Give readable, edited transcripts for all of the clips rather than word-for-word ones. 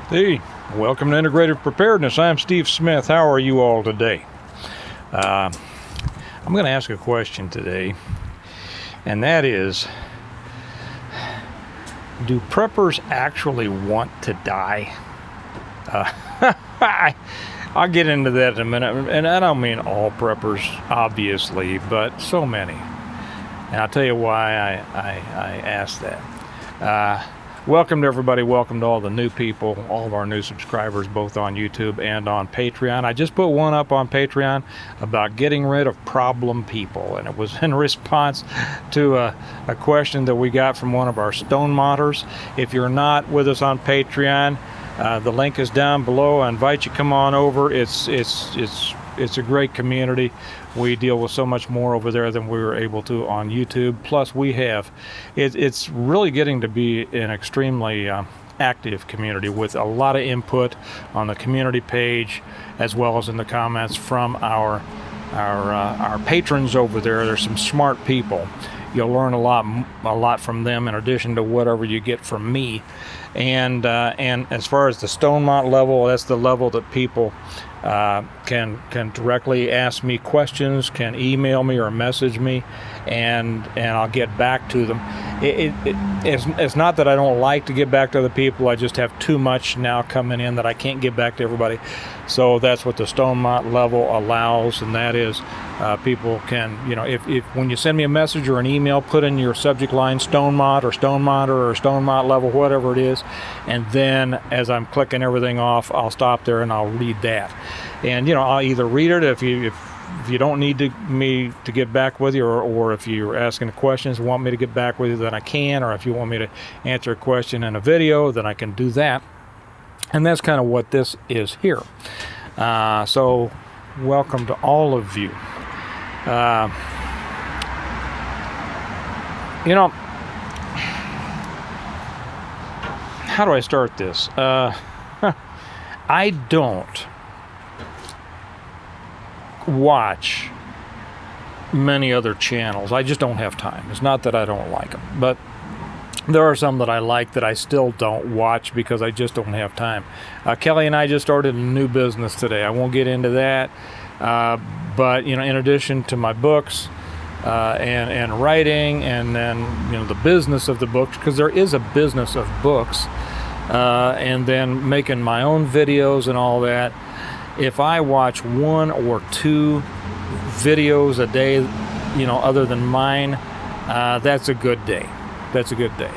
Hey, welcome to Integrated Preparedness. I'm Steve Smith. How are you all today? I'm going to ask a question today, and that is, do preppers actually want to die? I'll get into that in a minute, and I don't mean all preppers, obviously, but so many. And I'll tell you why I asked that. Welcome to everybody. Welcome to all the new people, all of our new subscribers, both on YouTube and on Patreon. I just put one up on Patreon about getting rid of problem people, and it was in response to a question that we got from one of our stone modders. If you're not with us on Patreon, the link is down below. I invite you to come on over. It's a great community. We deal with so much more over there than we were able to on YouTube. Plus, it's really getting to be an extremely active community with a lot of input on the community page, as well as in the comments from our patrons over there. There's some smart people. You'll learn a lot from them in addition to whatever you get from me. And as far as the Stonemont level, that's the level that people can directly ask me questions, can email me or message me, and I'll get back to them. It's not that I don't like to get back to other people. I just have too much now coming in that I can't get back to everybody. So that's what the Stonemont level allows, and that is people can, if when you send me a message or an email, put in your subject line Stonemont or Stonemodder or Stonemont level, whatever it is, and then as I'm clicking everything off, I'll stop there and I'll read that. And I'll either read it if you don't need me to get back with you, or if you're asking questions and want me to get back with you, then I can, or if you want me to answer a question in a video, then I can do that. And that's kind of what this is here. So welcome to all of you. How do I start this? I don't watch many other channels. I just don't have time. It's not that I don't like them, but there are some that I like that I still don't watch because I just don't have time. Kelly and I just started a new business today. I won't get into that, but in addition to my books and writing, and then the business of the books, because there is a business of books, and then making my own videos and all that. If I watch one or two videos a day, other than mine, that's a good day. That's a good day.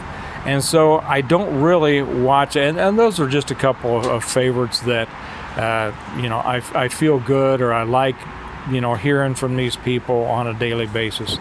And so I don't really watch, and those are just a couple of favorites that, I feel good, or I like, hearing from these people on a daily basis.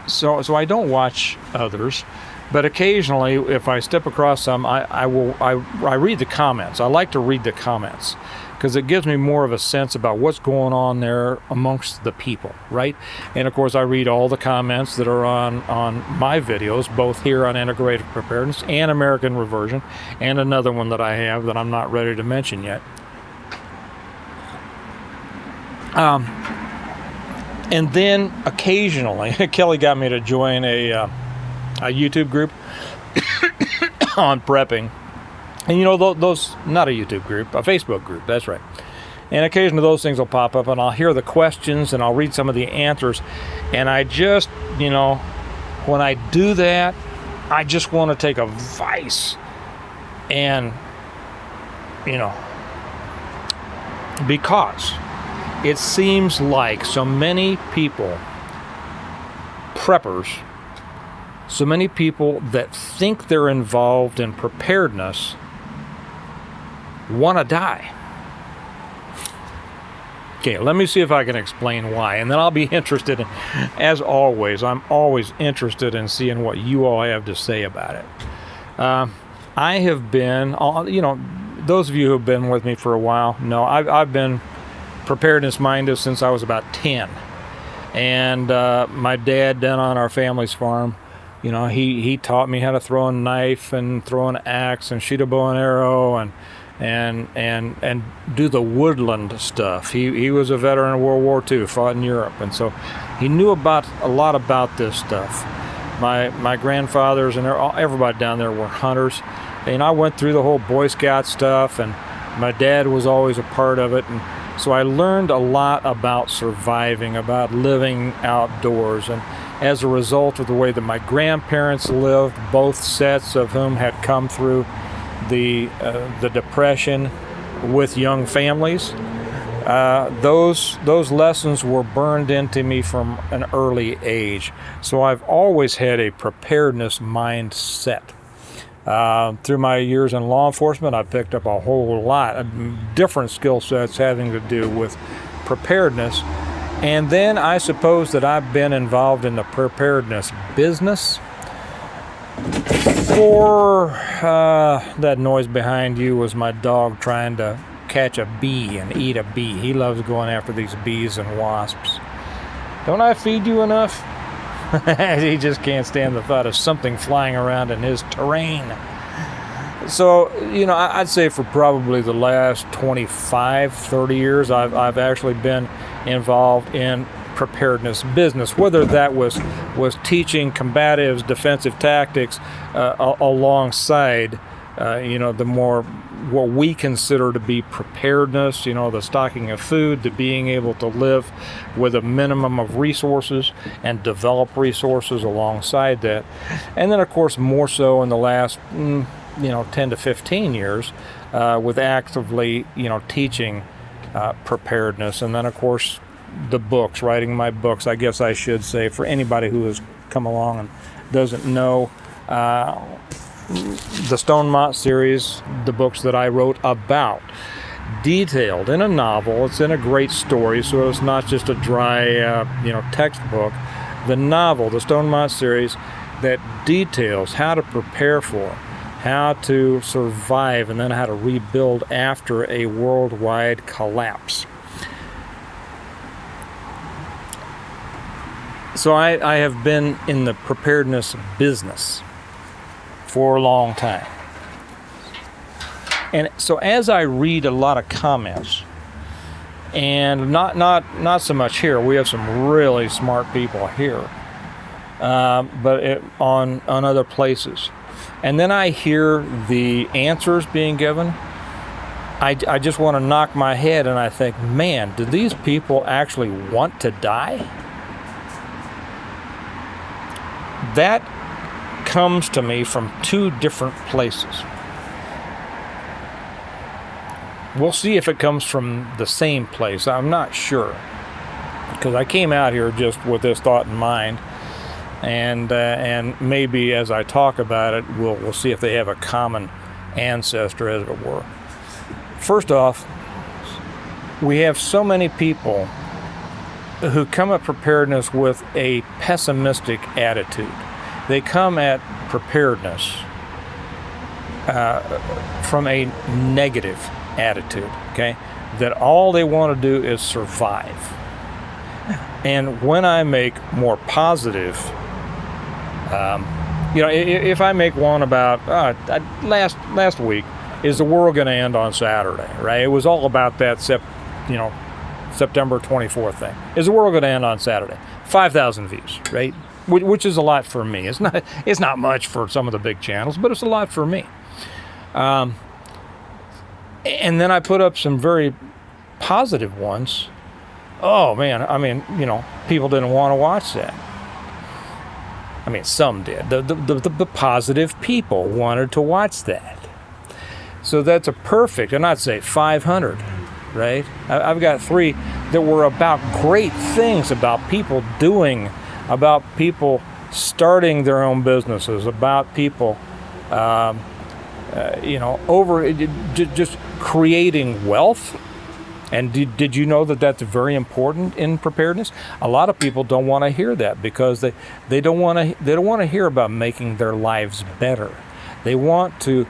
So I don't watch others, but occasionally, if I step across some, I read the comments. I like to read the comments, because it gives me more of a sense about what's going on there amongst the people, right? And of course, I read all the comments that are on my videos, both here on Integrated Preparedness and American Reversion, and another one that I have that I'm not ready to mention yet. And then occasionally, Kelly got me to join a YouTube group on prepping. And those, not a YouTube group, a Facebook group, that's right. And occasionally those things will pop up, and I'll hear the questions and I'll read some of the answers. And I just, when I do that, I just want to take a vice and, because it seems like so many people, preppers, so many people that think they're involved in preparedness want to die. Okay, let me see if I can explain why, and then I'll be interested in, as always, I'm always interested in seeing what you all have to say about it. I have been, those of you who have been with me for a while know I've been preparedness minded since I was about 10. And my dad, down on our family's farm, he taught me how to throw a knife and throw an axe and shoot a bow and arrow and do the woodland stuff. He was a veteran of World War II, fought in Europe, and so he knew a lot about this stuff. My grandfathers and everybody down there were hunters, I went through the whole Boy Scout stuff, and my dad was always a part of it, and so I learned a lot about surviving, about living outdoors. And as a result of the way that my grandparents lived, both sets of whom had come through the Depression with young families, those lessons were burned into me from an early age. So I've always had a preparedness mindset. Through my years in law enforcement, I picked up a whole lot of different skill sets having to do with preparedness. And then I suppose that I've been involved in the preparedness business for that noise behind you was my dog trying to catch a bee and eat a bee. He loves going after these bees and wasps. Don't I feed you enough? He just can't stand the thought of something flying around in his terrain. So, I'd say for probably the last 25, 30 years, I've actually been involved in preparedness business, whether that was teaching combatives, defensive tactics alongside, the more what we consider to be preparedness, the stocking of food, the being able to live with a minimum of resources and develop resources alongside that. And then, of course, more so in the last, 10 to 15 years with actively, teaching preparedness. And then, of course, the books, writing my books, I guess I should say, for anybody who has come along and doesn't know, the Stonemont series, the books that I wrote about, detailed in a novel. It's in a great story, so it's not just a dry, textbook. The novel, the Stonemont series, that details how to prepare for, how to survive, and then how to rebuild after a worldwide collapse. So I have been in the preparedness business for a long time. And so as I read a lot of comments, and not so much here, we have some really smart people here, but on other places. And then I hear the answers being given, I just want to knock my head and I think, man, do these people actually want to die? That comes to me from two different places. We'll see if it comes from the same place. I'm not sure, because I came out here just with this thought in mind, and maybe as I talk about it, we'll see if they have a common ancestor, as it were. First off, we have so many people who come at preparedness with a pessimistic attitude. They come at preparedness from a negative attitude, okay? That all they want to do is survive. And when I make more positive, if I make one about last week, is the world going to end on Saturday, right? It was all about that, September 24th thing. Is the world going to end on Saturday? 5,000 views, right? Which is a lot for me. It's not much for some of the big channels, but it's a lot for me. And then I put up some very positive ones. Oh man, people didn't want to watch that. Some did. The positive people wanted to watch that. So that's a perfect, and I'd say 500, right? I've got 3 that were about great things, about people doing, about people starting their own businesses, about people, just creating wealth. And did you know that that's very important in preparedness? A lot of people don't want to hear that because they don't want to hear about making their lives better. They want to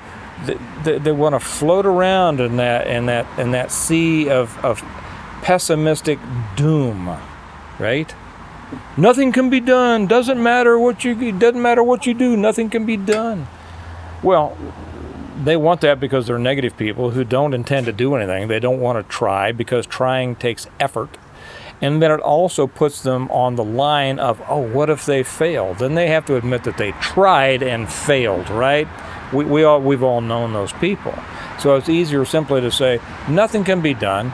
float around in that sea of pessimistic doom, right? Nothing can be done. Doesn't matter what you do. Nothing can be done. Well, they want that because they're negative people who don't intend to do anything. They don't want to try because trying takes effort. And then it also puts them on the line of, oh, what if they fail? Then they have to admit that they tried and failed, right? we've all known those people. So it's easier simply to say nothing can be done.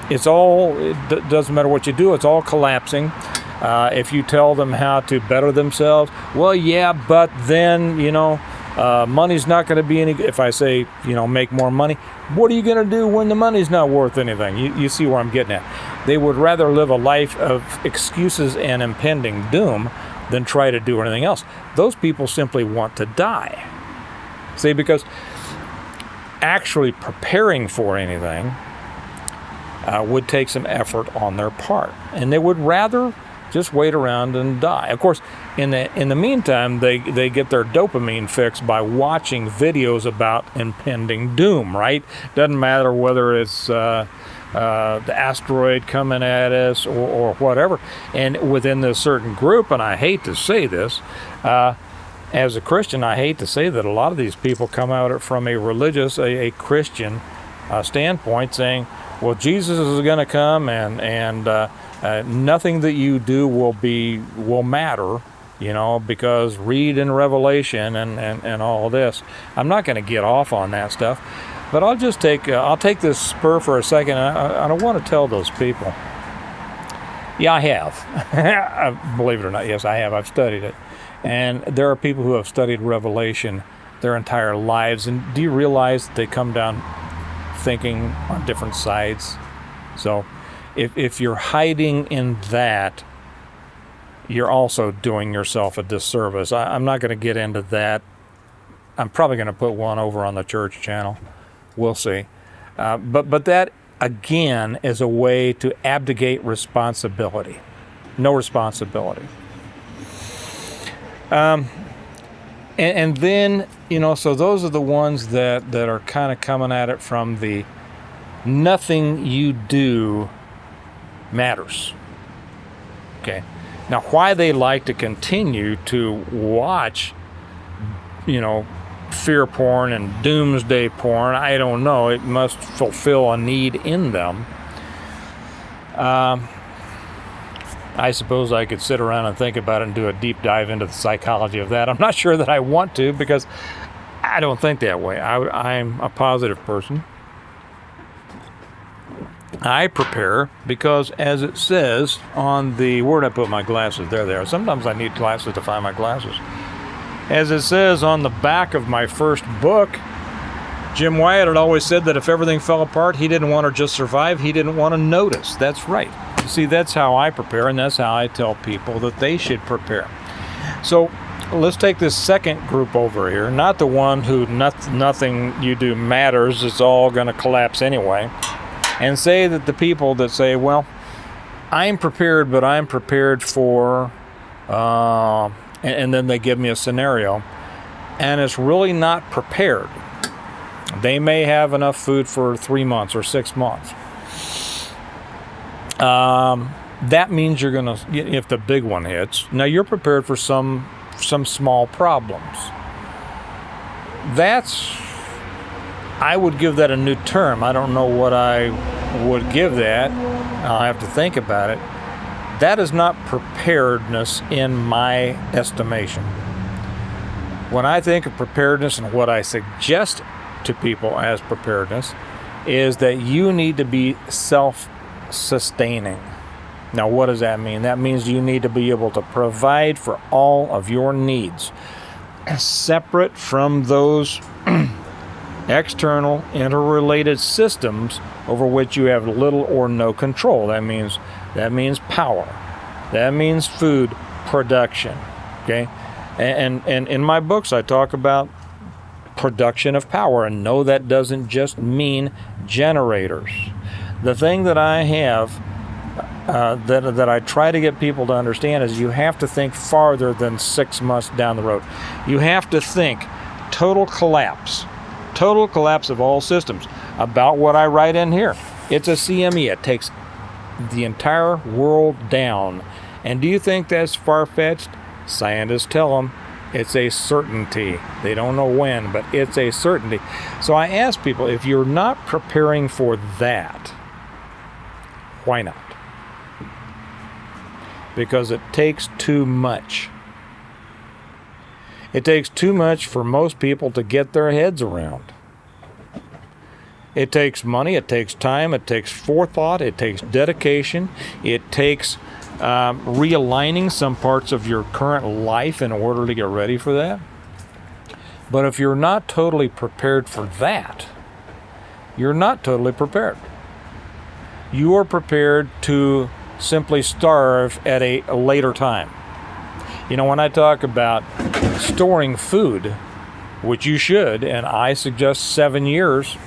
It doesn't matter what you do, it's all collapsing. If you tell them how to better themselves, well, yeah, but then, money's not going to be any, if I say, make more money, what are you going to do when the money's not worth anything? You see where I'm getting at. They would rather live a life of excuses and impending doom than try to do anything else. Those people simply want to die. See, because actually preparing for anything would take some effort on their part. And they would rather just wait around and die. Of course, in the meantime, they get their dopamine fix by watching videos about impending doom, right? Doesn't matter whether it's the asteroid coming at us or whatever. And within this certain group, and I hate to say this, as a Christian, I hate to say that a lot of these people come at it from a religious, a Christian standpoint, saying, well, Jesus is going to come and nothing that you do will matter, because read in Revelation and all this. I'm not going to get off on that stuff, but I'll just take this spur for a second. I don't want to tell those people. Yeah, I have. Believe it or not, yes, I have. I've studied it, and there are people who have studied Revelation their entire lives. And do you realize that they come down thinking on different sides? So if you're hiding in that, you're also doing yourself a disservice. I'm not going to get into that. I'm probably going to put one over on the church channel. We'll see. But that, again, is a way to abdicate responsibility. No responsibility. And then, so those are the ones that are kind of coming at it from the nothing you do matters. Okay. Now, why they like to continue to watch, fear porn and doomsday porn, I don't know. It must fulfill a need in them. I suppose I could sit around and think about it and do a deep dive into the psychology of that. I'm not sure that I want to, because I don't think that way. I'm a positive person. I prepare because, as it says on the, where did I put my glasses? There they are. Sometimes I need glasses to find my glasses. As it says on the back of my first book, Jim Wyatt had always said that if everything fell apart, he didn't want to just survive, he didn't want to notice. That's right. You see, that's how I prepare, and that's how I tell people that they should prepare. So let's take this second group over here, not the one who nothing you do matters, it's all going to collapse anyway, and say that the people that say, well, I'm prepared, but I'm prepared for, and then they give me a scenario, and it's really not prepared. They may have enough food for 3 months or 6 months. That means you're going to, if the big one hits, now you're prepared for some small problems. I would give that a new term. I don't know what I would give that. I'll have to think about it. That is not preparedness in my estimation. When I think of preparedness and what I suggest to people as preparedness is that you need to be self-sustaining. Now, what does that mean? That means you need to be able to provide for all of your needs, separate from those external, interrelated systems over which you have little or no control. That means power. That means food production. Okay, and in my books I talk about production of power, and no, that doesn't just mean generators. The thing that I have that I try to get people to understand is you have to think farther than 6 months down the road. You have to think total collapse of all systems. About what I write in here, it's a CME. It takes the entire world down. And do you think that's far-fetched? Scientists tell them it's a certainty. They don't know when, but it's a certainty. So I ask people, if you're not preparing for that, why not? Because it takes too much. It takes too much for most people to get their heads around. It takes money, it takes time, it takes forethought, it takes dedication, it takes realigning some parts of your current life in order to get ready for that. But if you're not totally prepared for that, you're not totally prepared. You are prepared to simply starve at a later time. You know, when I talk about storing food, which you should, and I suggest 7 years,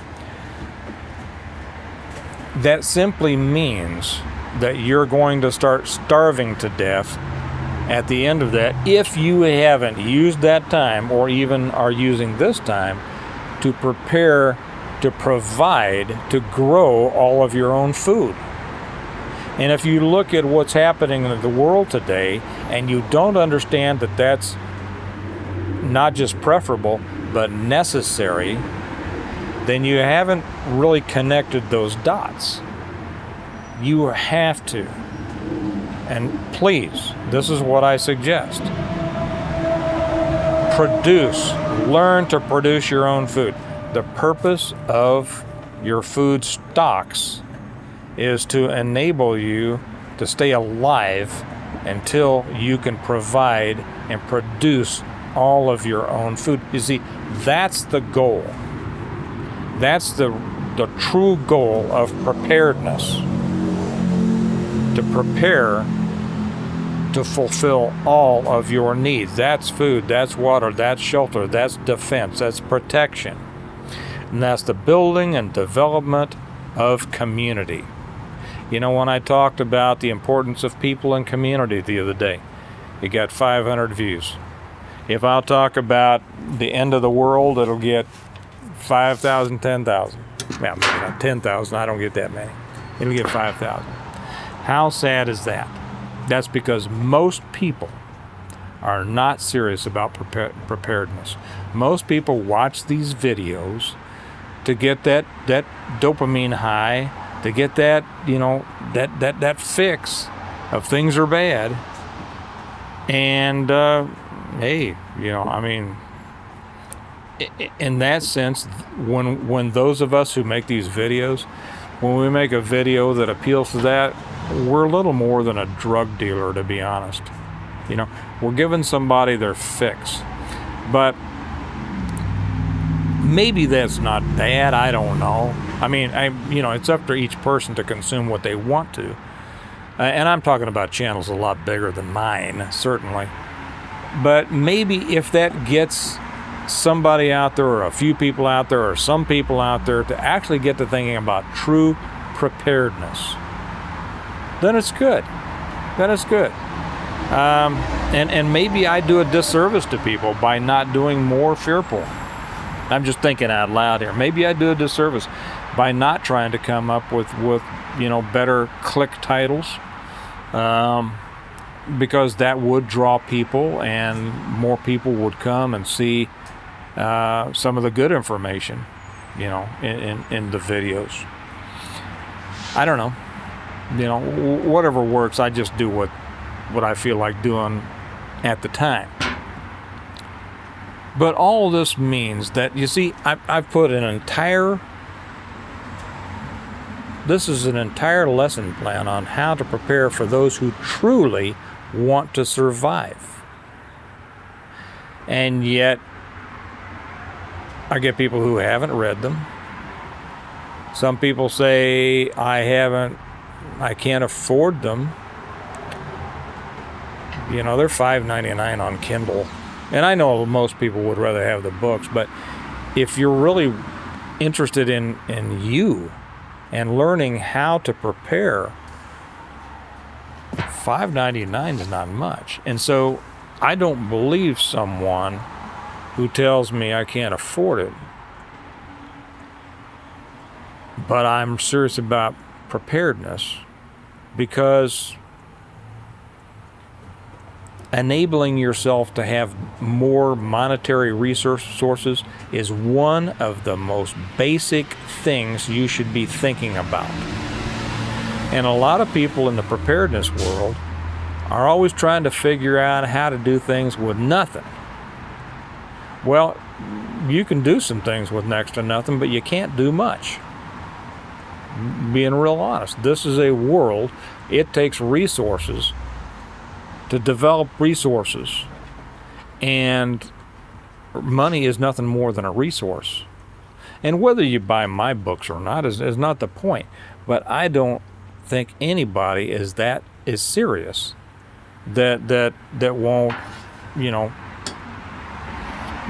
that simply means that you're going to start starving to death at the end of that if you haven't used that time, or even are using this time, to prepare to provide, to grow all of your own food. And if you look at what's happening in the world today, and you don't understand that that's not just preferable, but necessary, then you haven't really connected those dots. You have to. And please, this is what I suggest. Learn to produce your own food. The purpose of your food stocks is to enable you to stay alive until you can provide and produce all of your own food. You see, that's the goal. That's the true goal of preparedness. To prepare to fulfill all of your needs. That's food, that's water, that's shelter, that's defense, that's protection. And that's the building and development of community. You know, when I talked about the importance of people and community the other day, it got 500 views. If I'll talk about the end of the world, it'll get 5,000, 10,000. Well, maybe not 10,000, I don't get that many. It'll get 5,000. How sad is that? That's because most people are not serious about preparedness. Most people watch these videos to get that dopamine high, to get that, you know, that fix of things are bad. And hey, you know, I mean, in that sense, when those of us who make these videos, when we make a video that appeals to that, we're a little more than a drug dealer, to be honest. You know, we're giving somebody their fix. But maybe that's not bad, I don't know. I mean, you know, it's up to each person to consume what they want to. And I'm talking about channels a lot bigger than mine, certainly. But maybe if that gets somebody out there, or a few people out there, or some people out there to actually get to thinking about true preparedness, then it's good. Then it's good. And maybe I do a disservice to people by not doing more fear porn. I'm just thinking out loud here. Maybe I do a disservice by not trying to come up with you know, better click titles, because that would draw people, and more people would come and see some of the good information, you know, in the videos. I don't know. You know, whatever works, I just do what I feel like doing at the time. But all this means that, you see, I've put this is an entire lesson plan on how to prepare for those who truly want to survive. And yet, I get people who haven't read them. Some people say, I can't afford them. You know, they're $5.99 on Kindle. And I know most people would rather have the books, but if you're really interested in you and learning how to prepare, $5.99 is not much. And so I don't believe someone who tells me I can't afford it. But I'm serious about preparedness, because enabling yourself to have more monetary resources is one of the most basic things you should be thinking about. And a lot of people in the preparedness world are always trying to figure out how to do things with nothing. Well, you can do some things with next to nothing, but you can't do much. Being real honest, this is a world, it takes resources to develop resources. And money is nothing more than a resource. And whether you buy my books or not is not the point. But I don't think anybody is serious that won't,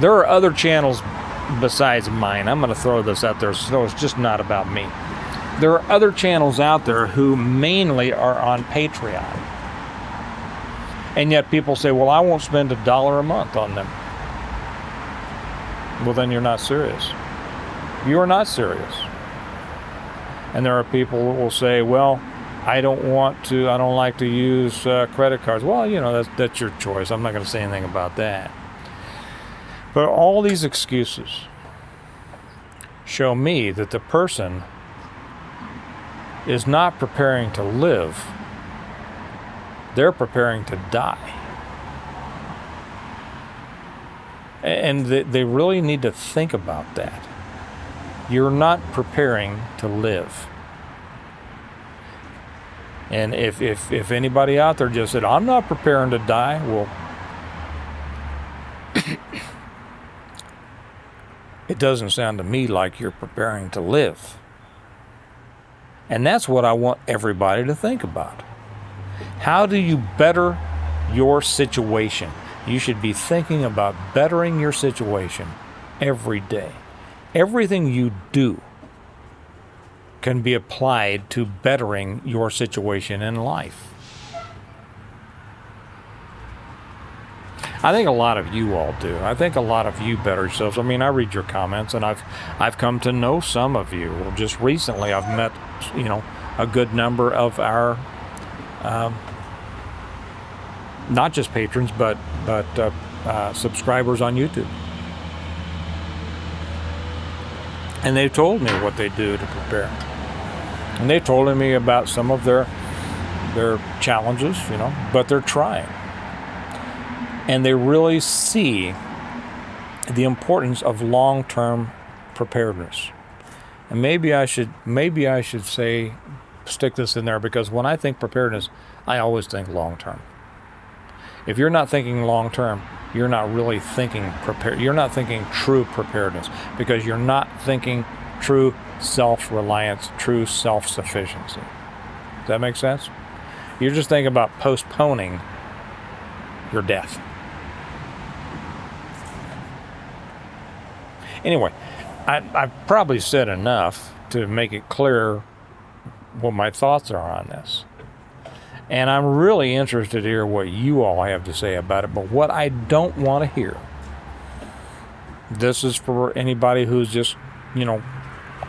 there are other channels besides mine. I'm going to throw this out there, so it's just not about me. There are other channels out there who mainly are on Patreon. And yet people say, well, I won't spend $1 a month on them. Well, then you're not serious. You are not serious. And there are people who will say, well, I don't like to use credit cards. Well, that's your choice. I'm not going to say anything about that. But all these excuses show me that the person is not preparing to live. They're preparing to die. And they really need to think about that. You're not preparing to live. And if anybody out there just said, I'm not preparing to die, well, it doesn't sound to me like you're preparing to live. And that's what I want everybody to think about. How do you better your situation? You should be thinking about bettering your situation every day. Everything you do can be applied to bettering your situation in life. I think a lot of you all do. I think a lot of you better yourselves. I mean, I read your comments, and I've come to know some of you. Well, just recently, I've met, a good number of our, not just patrons, but subscribers on YouTube. And they've told me what they do to prepare. And they've told me about some of their challenges, but they're trying. And they really see the importance of long-term preparedness. And maybe I should stick this in there, because when I think preparedness, I always think long-term. If you're not thinking long-term, you're not really thinking you're not thinking true preparedness, because you're not thinking true self-reliance, true self-sufficiency. Does that make sense? You're just thinking about postponing your death. Anyway, I've probably said enough to make it clear what my thoughts are on this. And I'm really interested to hear what you all have to say about it. But what I don't want to hear, this is for anybody who's just,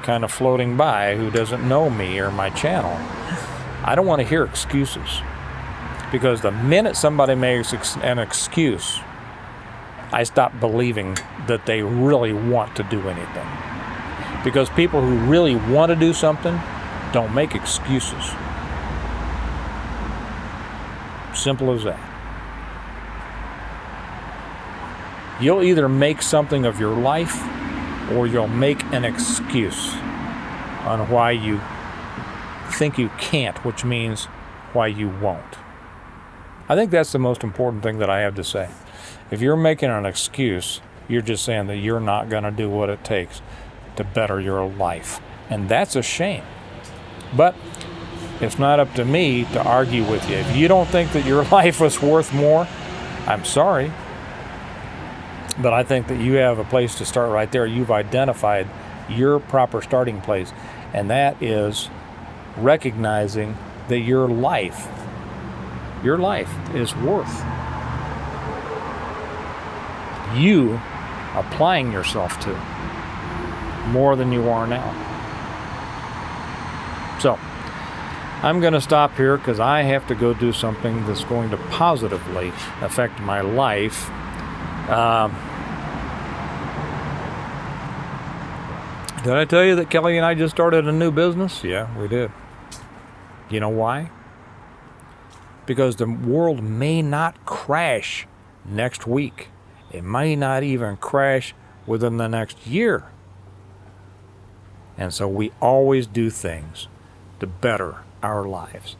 kind of floating by, who doesn't know me or my channel. I don't want to hear excuses. Because the minute somebody makes an excuse, I stop believing that they really want to do anything. Because people who really want to do something don't make excuses. Simple as that. You'll either make something of your life, or you'll make an excuse on why you think you can't, which means why you won't. I think that's the most important thing that I have to say. If you're making an excuse, you're just saying that you're not going to do what it takes to better your life. And that's a shame. But it's not up to me to argue with you. If you don't think that your life was worth more, I'm sorry. But I think that you have a place to start right there. You've identified your proper starting place. And that is recognizing that your life is worth you applying yourself to more than you are now. So, I'm going to stop here because I have to go do something that's going to positively affect my life. Did I tell you that Kelly and I just started a new business? Yeah, we did. You know why? Because the world may not crash next week. It might not even crash within the next year. And so we always do things to better our lives,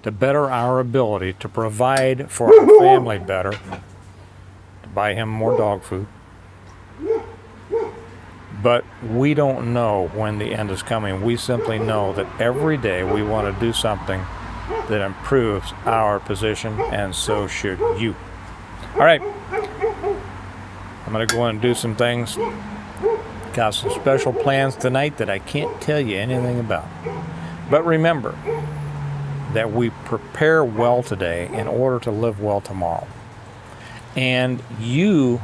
to better our ability to provide for our family better, to buy him more dog food. But we don't know when the end is coming. We simply know that every day we want to do something that improves our position, and so should you. All right. I'm going to go and do some things. Got some special plans tonight that I can't tell you anything about. But remember that we prepare well today in order to live well tomorrow. And you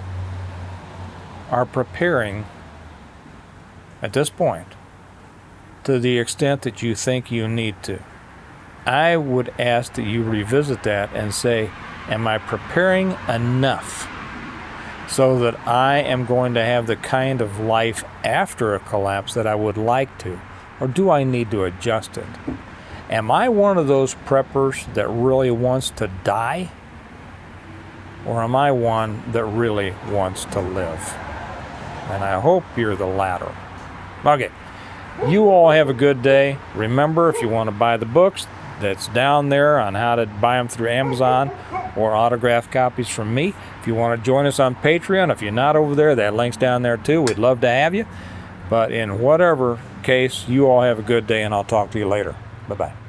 are preparing at this point to the extent that you think you need to. I would ask that you revisit that and say, am I preparing enough so that I am going to have the kind of life after a collapse that I would like to? Or do I need to adjust it? Am I one of those preppers that really wants to die? Or am I one that really wants to live? And I hope you're the latter. Okay, you all have a good day. Remember, if you want to buy the books, that's down there on how to buy them through Amazon or autographed copies from me. If you want to join us on Patreon, if you're not over there, that link's down there too. We'd love to have you. But in whatever case, you all have a good day, and I'll talk to you later. Bye-bye.